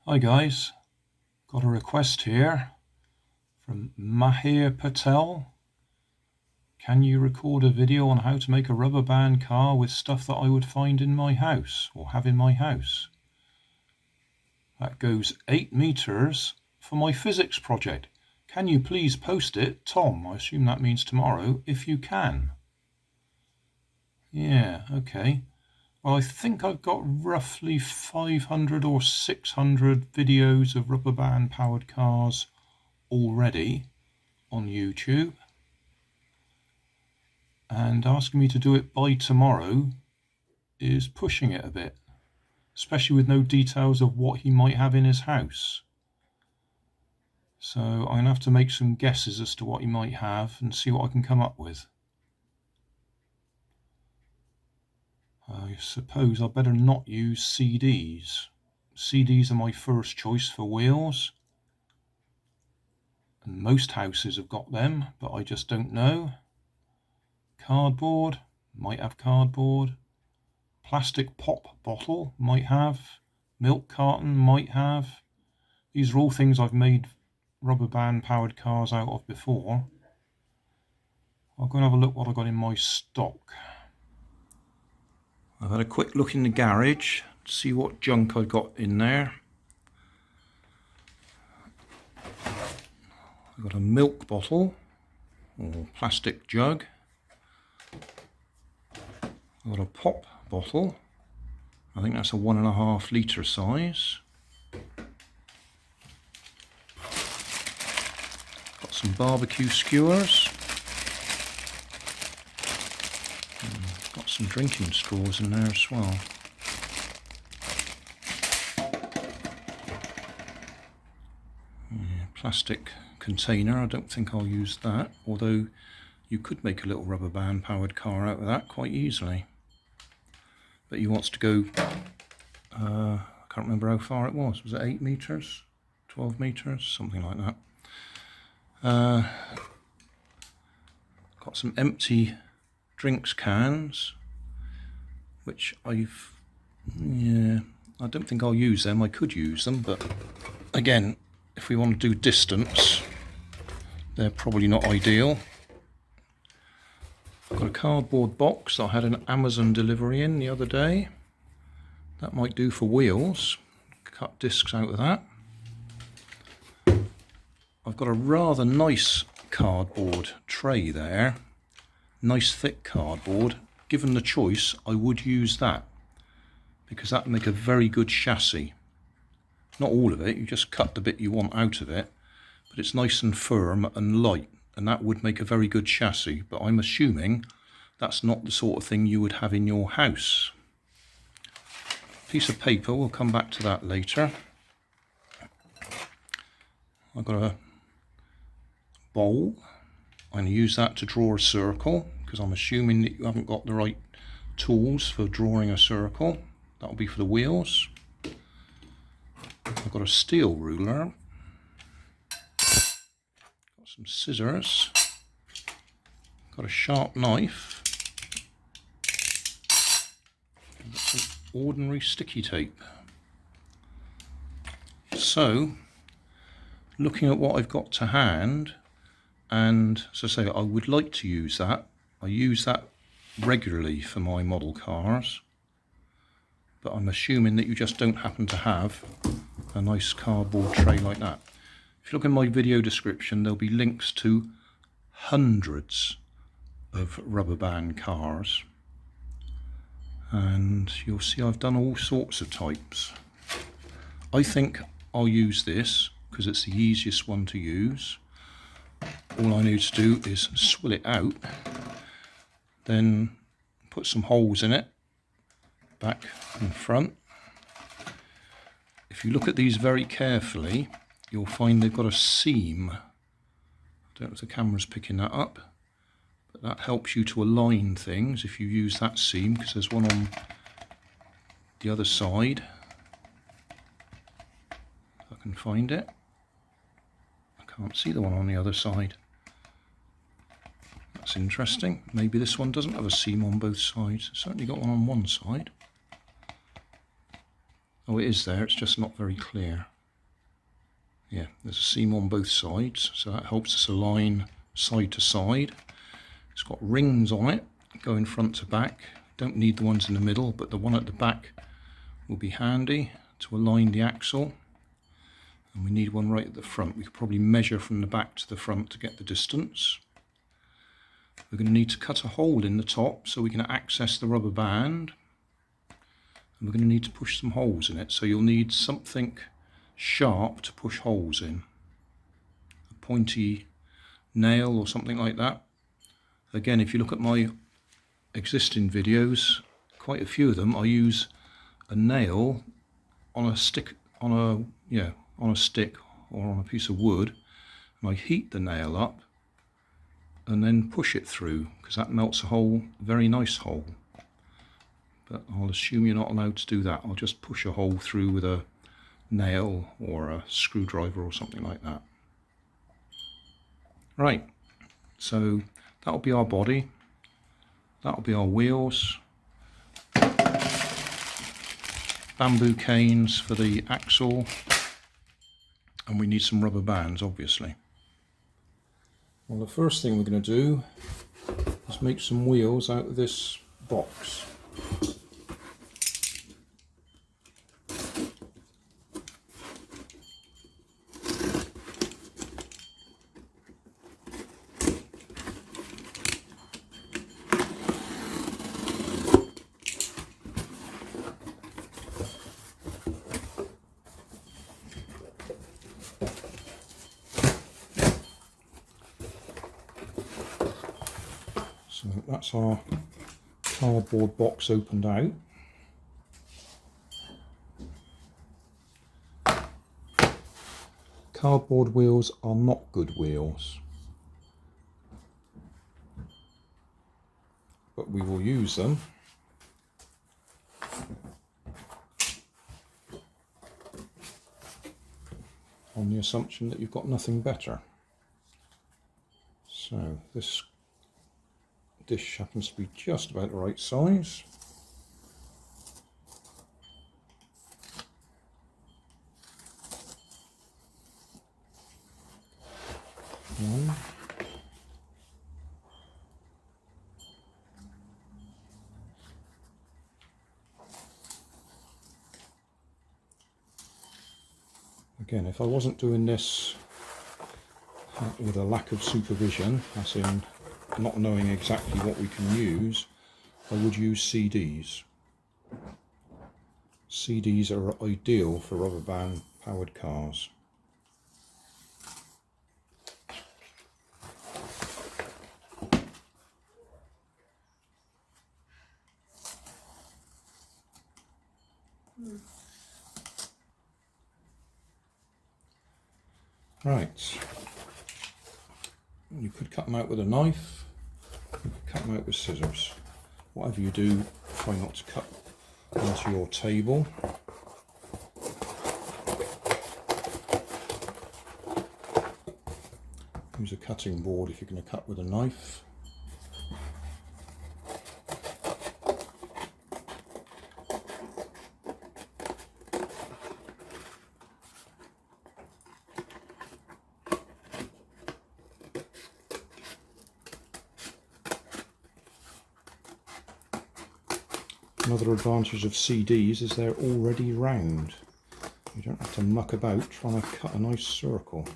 Hi guys, got a request here from Mahir Patel. Can you record a video on how to make a rubber band car with stuff that I would find in my house or have in my house? That goes 8 meters for my physics project. Can you please post it, Tom? I assume that means tomorrow, if you can. Yeah, okay. Well, I think I've got roughly 500 or 600 videos of rubber band powered cars already on YouTube, and asking me to do it by tomorrow is pushing it a bit, especially with no details of what he might have in his house. So I'm going to have to make some guesses as to what he might have and see what I can come up with. I suppose I better not use CDs. CDs are my first choice for wheels, and most houses have got them, but I just don't know. Cardboard, might have cardboard. Plastic pop bottle, might have. Milk carton, might have. These are all things I've made rubber band powered cars out of before. I'll go and have a look what I've got in my stock. I've had a quick look in the garage to see what junk I've got in there. I've got a milk bottle or plastic jug. I've got a pop bottle. I think that's a 1.5 litre size. Got some barbecue skewers. Got some drinking straws in there as well. Plastic container, I don't think I'll use that, although you could make a little rubber band powered car out of that quite easily. But he wants to go, I can't remember how far it was it 8 meters, 12 meters, something like that. Got some empty drinks cans, which I don't think I'll use them. I could use them, but again, if we want to do distance, they're probably not ideal. I've got a cardboard box I had an Amazon delivery in the other day. That might do for wheels. Cut discs out of that. I've got a rather nice cardboard tray there. Nice thick cardboard. Given the choice, I would use that, because that would make a very good chassis. Not all of it, you just cut the bit you want out of it, but it's nice and firm and light, and that would make a very good chassis. But I'm assuming that's not the sort of thing you would have in your house. Piece of paper, we'll come back to that later. I've got a bowl. I'm going to use that to draw a circle, because I'm assuming that you haven't got the right tools for drawing a circle. That'll be for the wheels. I've got a steel ruler. Got some scissors. Got a sharp knife. And got some ordinary sticky tape. So, looking at what I've got to hand, and as I say, I would like to use that. I use that regularly for my model cars, but I'm assuming that you just don't happen to have a nice cardboard tray like that. If you look in my video description, there'll be links to hundreds of rubber band cars, and you'll see I've done all sorts of types. I think I'll use this because it's the easiest one to use. All I need to do is swill it out, then put some holes in it, back and front. If you look at these very carefully, you'll find they've got a seam. I don't know if the camera's picking that up, but that helps you to align things if you use that seam, because there's one on the other side. If I can find it. I can't see the one on the other side. That's interesting. Maybe this one doesn't have a seam on both sides. It's certainly got one on one side. Oh, it is there, it's just not very clear. Yeah, there's a seam on both sides, so that helps us align side to side. It's got rings on it, going front to back. Don't need the ones in the middle, but the one at the back will be handy to align the axle. And we need one right at the front. We could probably measure from the back to the front to get the distance. We're going to need to cut a hole in the top so we can access the rubber band. And we're going to need to push some holes in it. So you'll need something sharp to push holes in. A pointy nail or something like that. Again, if you look at my existing videos, quite a few of them, I use a nail on a stick, on a stick or on a piece of wood, and I heat the nail up and then push it through, because that melts a hole, a very nice hole. But I'll assume you're not allowed to do that. I'll just push a hole through with a nail or a screwdriver or something like that. Right, so that'll be our body, that'll be our wheels, bamboo canes for the axle, and we need some rubber bands, obviously. Well, the first thing we're going to do is make some wheels out of this box. So that's our cardboard box opened out. Cardboard wheels are not good wheels, but we will use them. On the assumption that you've got nothing better. So this dish happens to be just about the right size. One. Again, if I wasn't doing this with a lack of supervision, as in not knowing exactly what we can use, I would use CDs. CDs are ideal for rubber band powered cars. Right, you could cut them out with a knife, you could cut them out with scissors. Whatever you do, try not to cut onto your table. Use a cutting board if you're going to cut with a knife. Another advantage of CDs is they're already round. You don't have to muck about trying to cut a nice circle.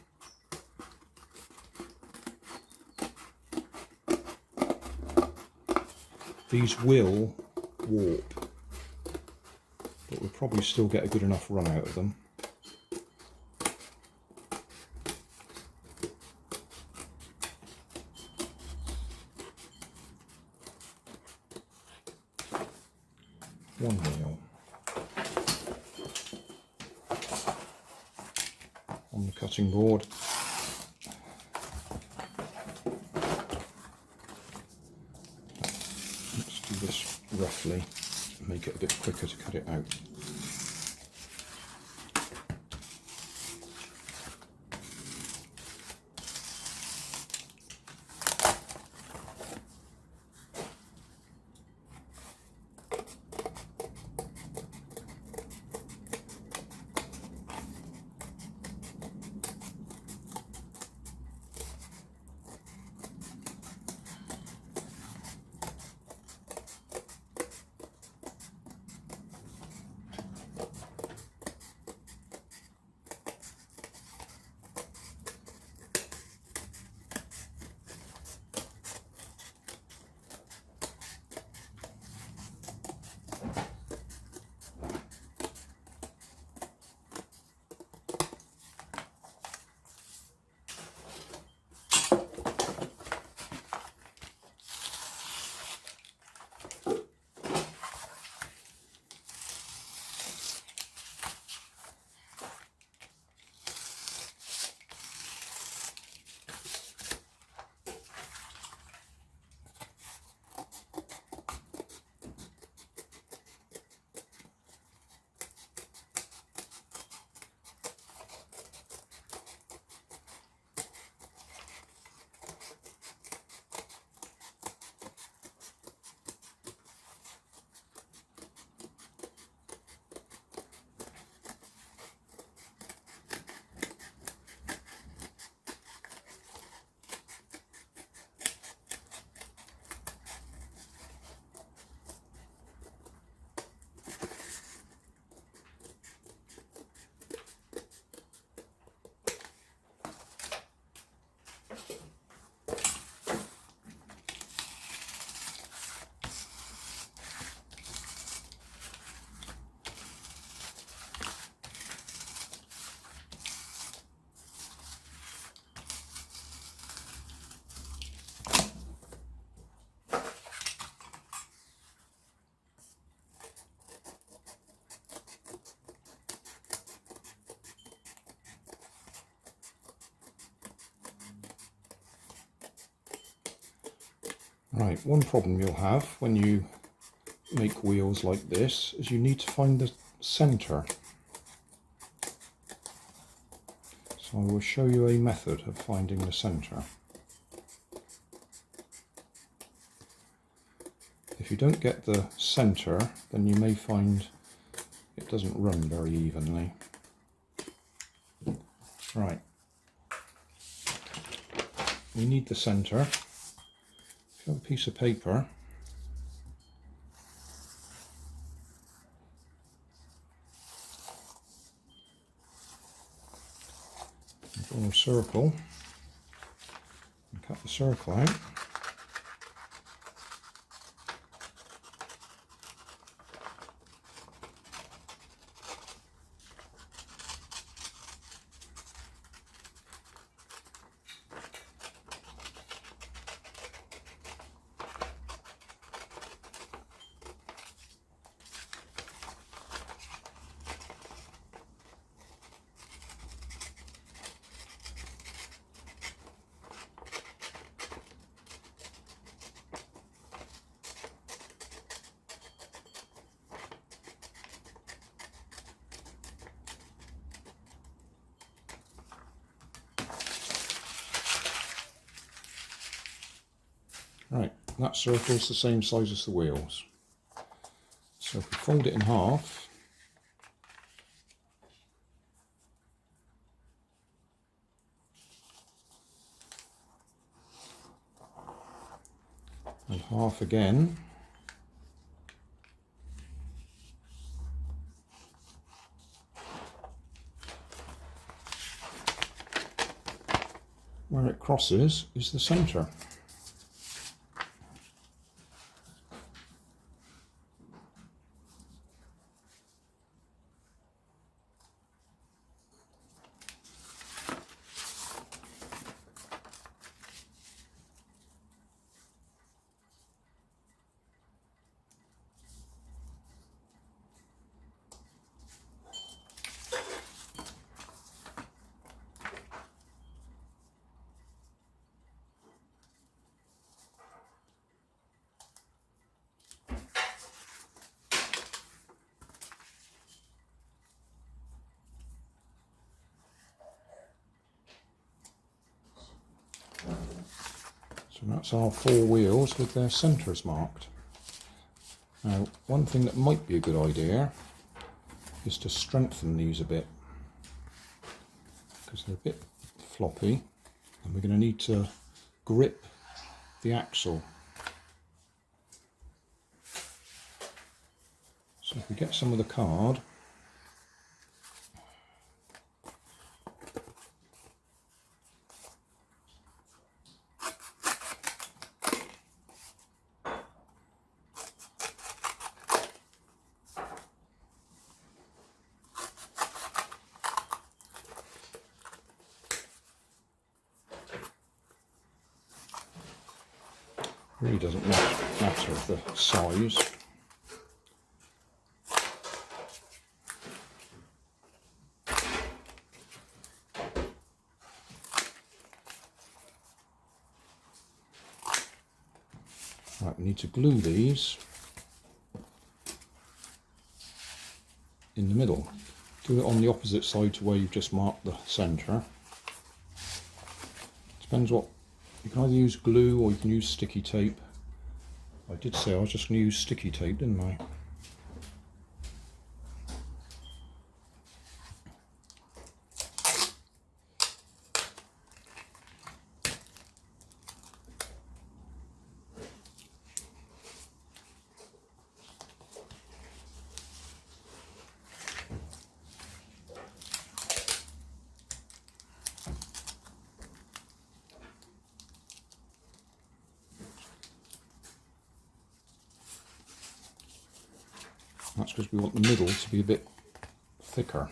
These will warp, but we'll probably still get a good enough run out of them. One wheel on the cutting board. Let's do this roughly to make it a bit quicker to cut it out. Right, one problem you'll have when you make wheels like this is you need to find the centre. So I will show you a method of finding the centre. If you don't get the centre, then you may find it doesn't run very evenly. Right, we need the centre. If you have a piece of paper, draw a circle and cut the circle out. Right, that circle's the same size as the wheels. So if we fold it in half, and half again, where it crosses is the centre. So that's our 4 wheels with their centres marked. Now, one thing that might be a good idea is to strengthen these a bit, because they're a bit floppy and we're going to need to grip the axle. So if we get some of the card, really doesn't matter of the size. Right, we need to glue these in the middle. Do it on the opposite side to where you've just marked the centre. Depends what, you can either use glue or you can use sticky tape. I did say I was just going to use sticky tape, didn't I? That's because we want the middle to be a bit thicker.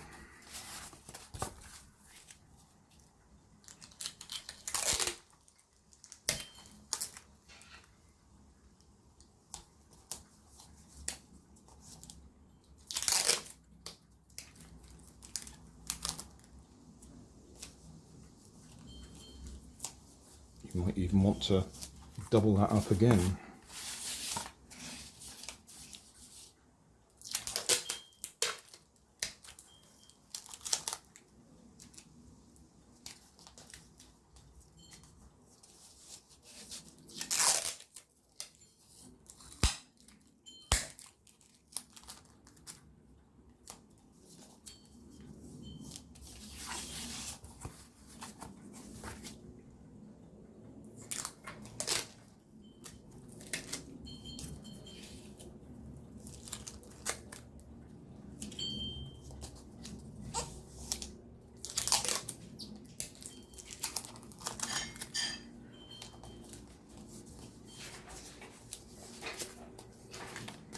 You might even want to double that up again.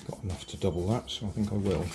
Got enough to double that, so I think I will.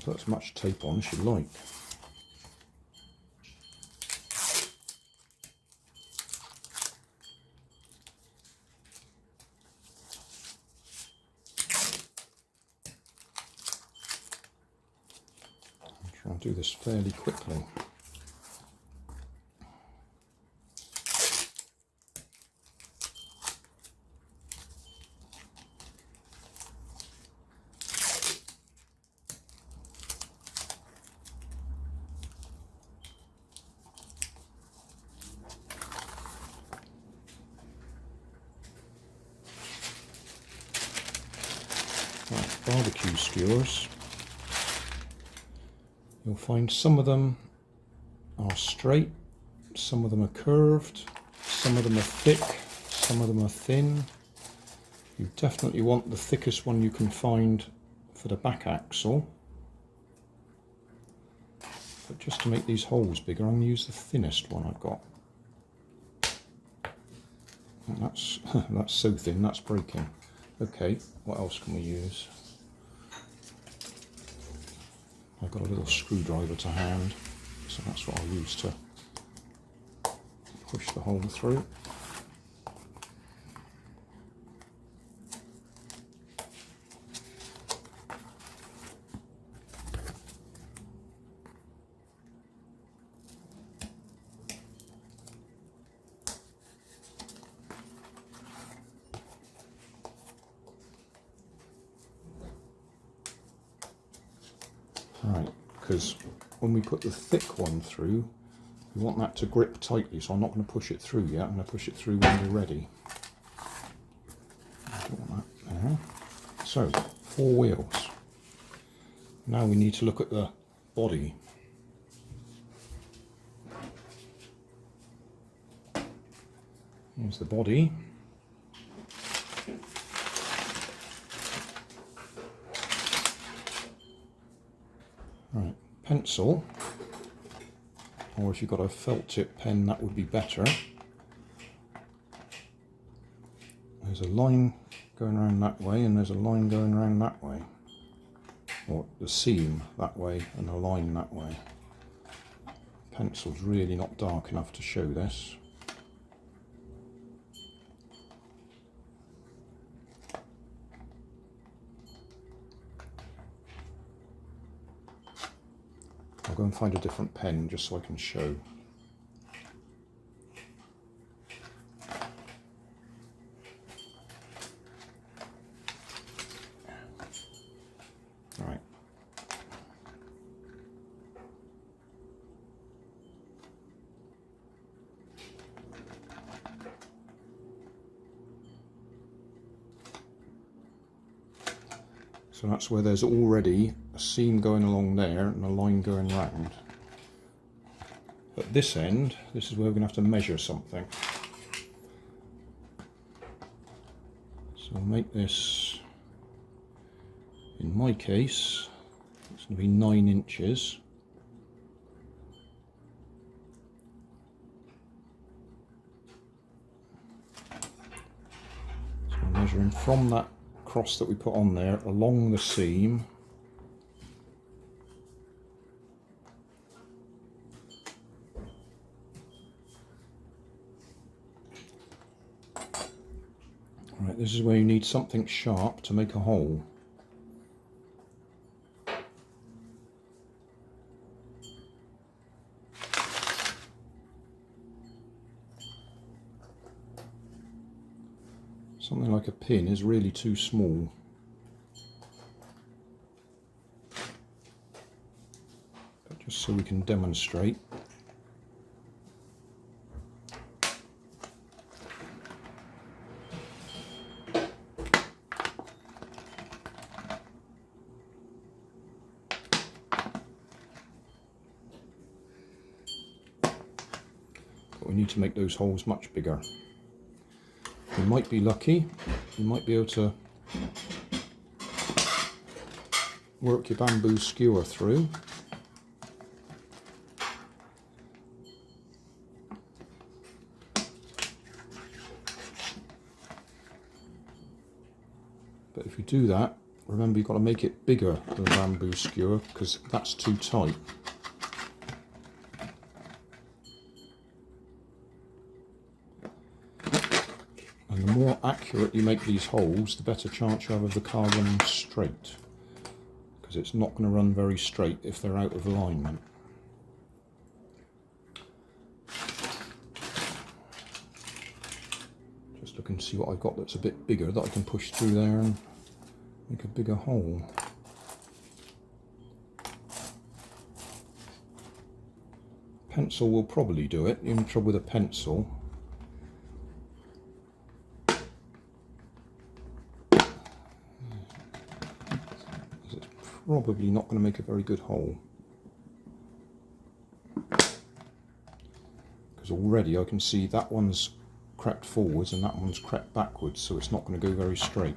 Put as much tape on as you like. I'll try and do this fairly quickly. Right, barbecue skewers. You'll find some of them are straight, some of them are curved, some of them are thick, some of them are thin. You definitely want the thickest one you can find for the back axle. But just to make these holes bigger, I'm going to use the thinnest one I've got. And that's so thin, that's breaking. Okay, what else can we use? I've got a little screwdriver to hand, so that's what I'll use to push the hole through. Right, because when we put the thick one through, we want that to grip tightly, so I'm not going to push it through yet. I'm going to push it through when we're ready. I don't want that there. So, 4 wheels. Now we need to look at the body. Here's the body. Right, pencil, or if you've got a felt tip pen, that would be better. There's a line going around that way and there's a line going around that way, or the seam that way and a line that way. Pencil's really not dark enough to show this. I'll go and find a different pen just so I can show. Right. So that's where there's already a seam going along there and a line going round. But this end, this is where we're going to have to measure something. So we'll make this, in my case, it's going to be 9 inches. So we're measuring from that cross that we put on there along the seam. Right, this is where you need something sharp to make a hole. Something like a pin is really too small. But just so we can demonstrate. We need to make those holes much bigger. You might be lucky, you might be able to work your bamboo skewer through. But if you do that, remember you've got to make it bigger than a bamboo skewer because that's too tight. And the more accurate you make these holes, the better chance you have of the car running straight. Because it's not going to run very straight if they're out of alignment. Just look and see what I've got that's a bit bigger that I can push through there and make a bigger hole. Pencil will probably do it. The only trouble with a pencil, probably not going to make a very good hole, because already I can see that one's crept forwards and that one's crept backwards, so it's not going to go very straight.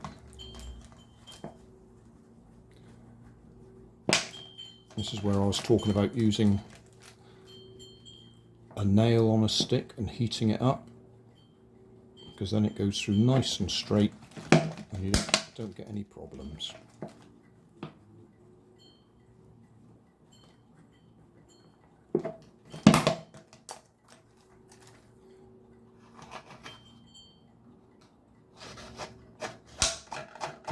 This is where I was talking about using a nail on a stick and heating it up, because then it goes through nice and straight and you don't get any problems.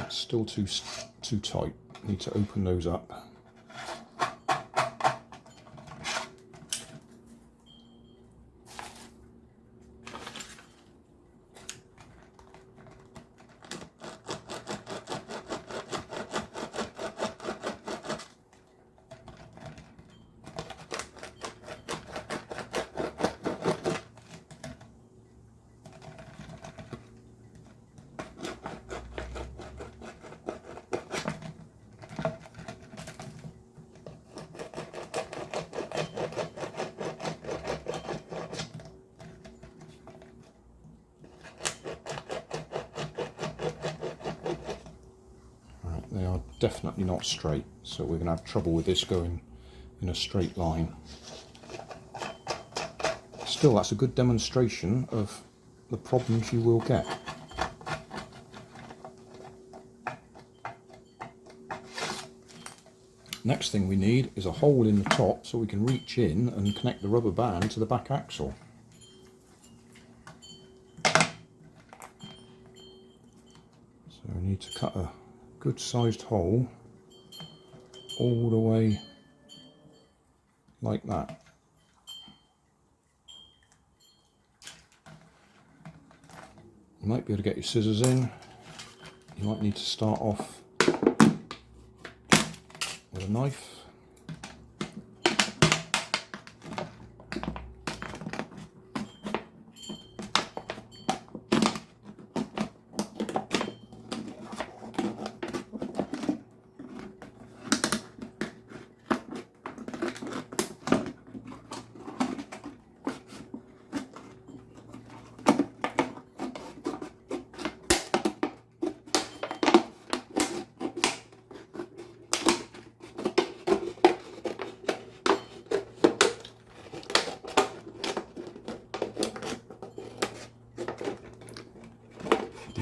Still too tight. Need to open those up. They are definitely not straight, so we're going to have trouble with this going in a straight line. Still, that's a good demonstration of the problems you will get. Next thing we need is a hole in the top so we can reach in and connect the rubber band to the back axle. So we need to cut a good sized hole all the way like that. You might be able to get your scissors in. You might need to start off with a knife.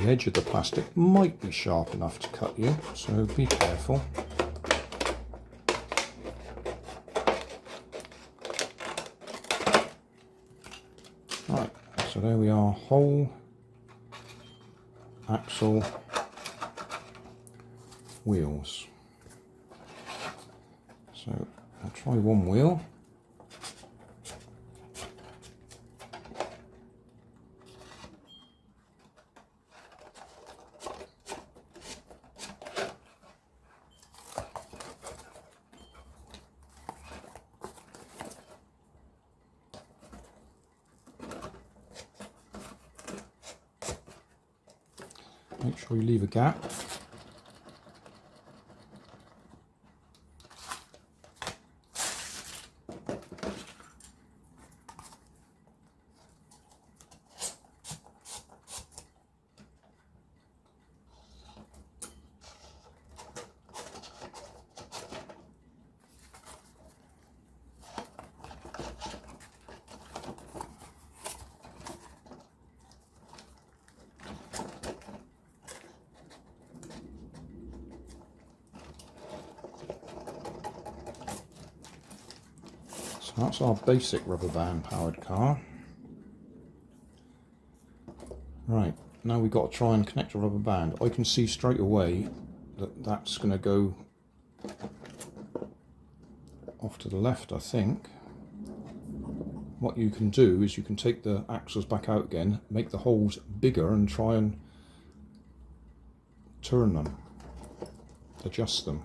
The edge of the plastic might be sharp enough to cut you, so be careful. Right, so there we are, whole axle wheels. So I'll try one wheel. Make sure you leave a gap. So that's our basic rubber band powered car. Right, now we've got to try and connect a rubber band. I can see straight away that that's going to go off to the left, I think. What you can do is you can take the axles back out again, make the holes bigger and try and turn them, adjust them.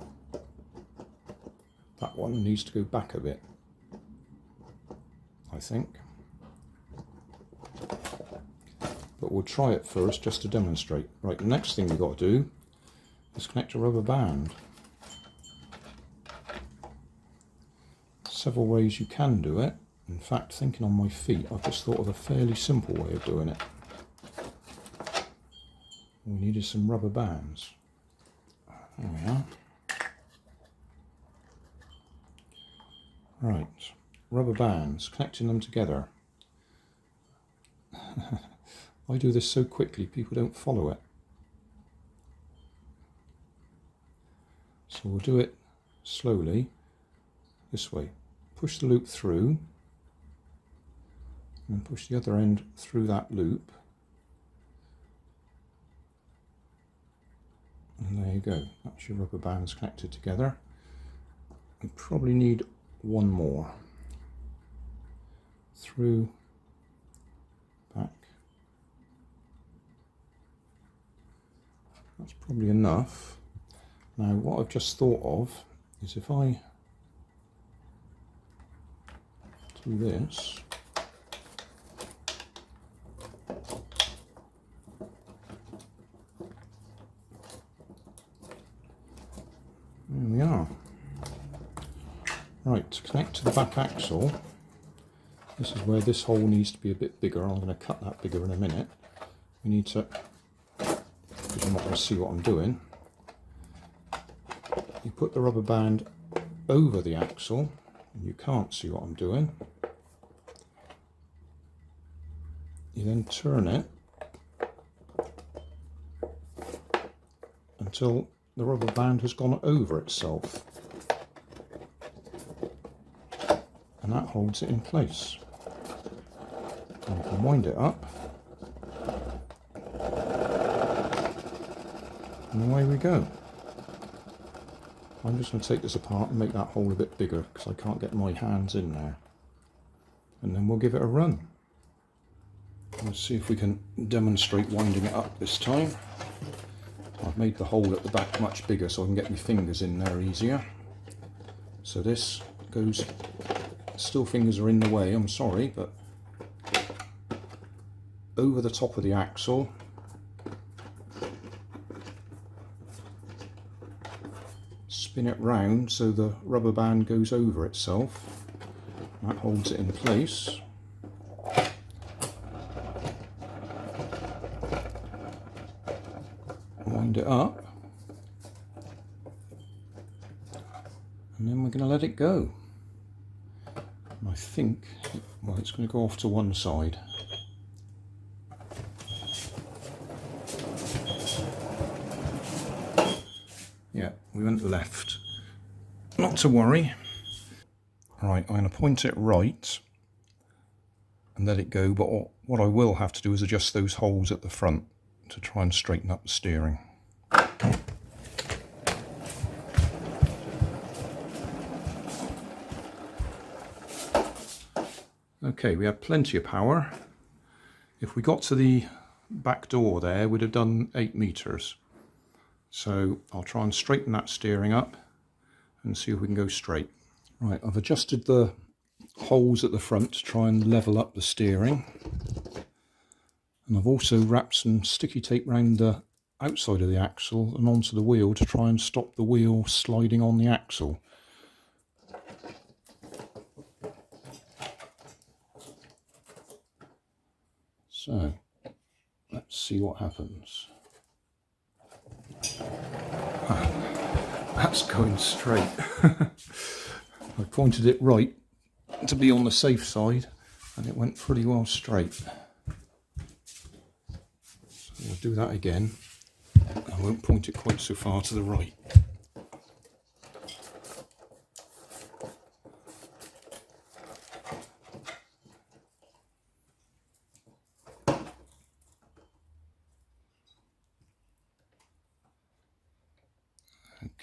That one needs to go back a bit, I think. But we'll try it first just to demonstrate. Right, the next thing we've got to do is connect a rubber band. Several ways you can do it. In fact, thinking on my feet, I've just thought of a fairly simple way of doing it. We needed some rubber bands. There we are. Right, rubber bands, connecting them together. I do this so quickly, people don't follow it. So we'll do it slowly, this way. Push the loop through, and push the other end through that loop. And there you go, that's your rubber bands connected together. You probably need one more. Through, back. That's probably enough. Now what I've just thought of is if I do this, there we are. Right, to connect to the back axle, this is where this hole needs to be a bit bigger. I'm going to cut that bigger in a minute. We need to, because you're not going to see what I'm doing, you put the rubber band over the axle, and you can't see what I'm doing. You then turn it until the rubber band has gone over itself. And that holds it in place. And you can wind it up. And away we go. I'm just going to take this apart and make that hole a bit bigger because I can't get my hands in there. And then we'll give it a run. Let's see if we can demonstrate winding it up this time. I've made the hole at the back much bigger so I can get my fingers in there easier. So this goes, still fingers are in the way, I'm sorry, but over the top of the axle. Spin it round so the rubber band goes over itself. That holds it in place. Wind it up. And then we're going to let it go. And I think, well, it's going to go off to one side. went left. Not to worry. Right, I'm going to point it right and let it go, but what I will have to do is adjust those holes at the front to try and straighten up the steering. Okay, we have plenty of power. If we got to the back door there, we'd have done 8 meters. So I'll try and straighten that steering up and see if we can go straight. Right, I've adjusted the holes at the front to try and level up the steering. And I've also wrapped some sticky tape around the outside of the axle and onto the wheel to try and stop the wheel sliding on the axle. So, let's see what happens. That's going straight. I pointed it right to be on the safe side and it went pretty well straight. So we'll do that again. I won't point it quite so far to the right.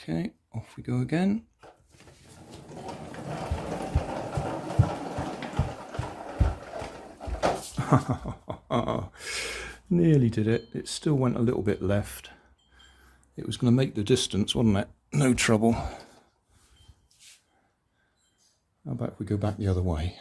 Okay, off we go again. Nearly did it. It still went a little bit left. It was going to make the distance, wasn't it? No trouble. How about if we go back the other way?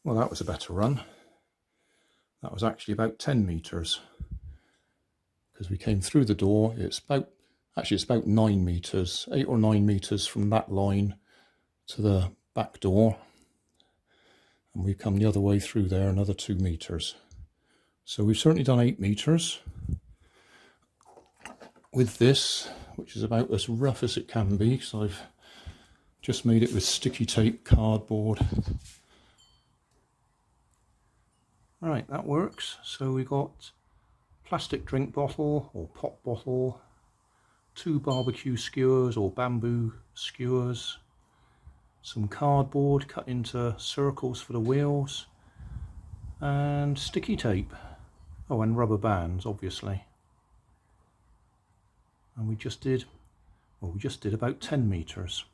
Well, that was a better run. That was actually about 10 meters because we came through the door. It's about 9 meters, 8 or 9 meters from that line to the back door. And we've come the other way through there, another 2 meters. So we've certainly done 8 meters with this, which is about as rough as it can be because I've just made it with sticky tape, cardboard. Right, that works. So we got plastic drink bottle or pop bottle, 2 barbecue skewers or bamboo skewers, some cardboard cut into circles for the wheels, and sticky tape. Oh, and rubber bands, obviously. And we just did about 10 meters.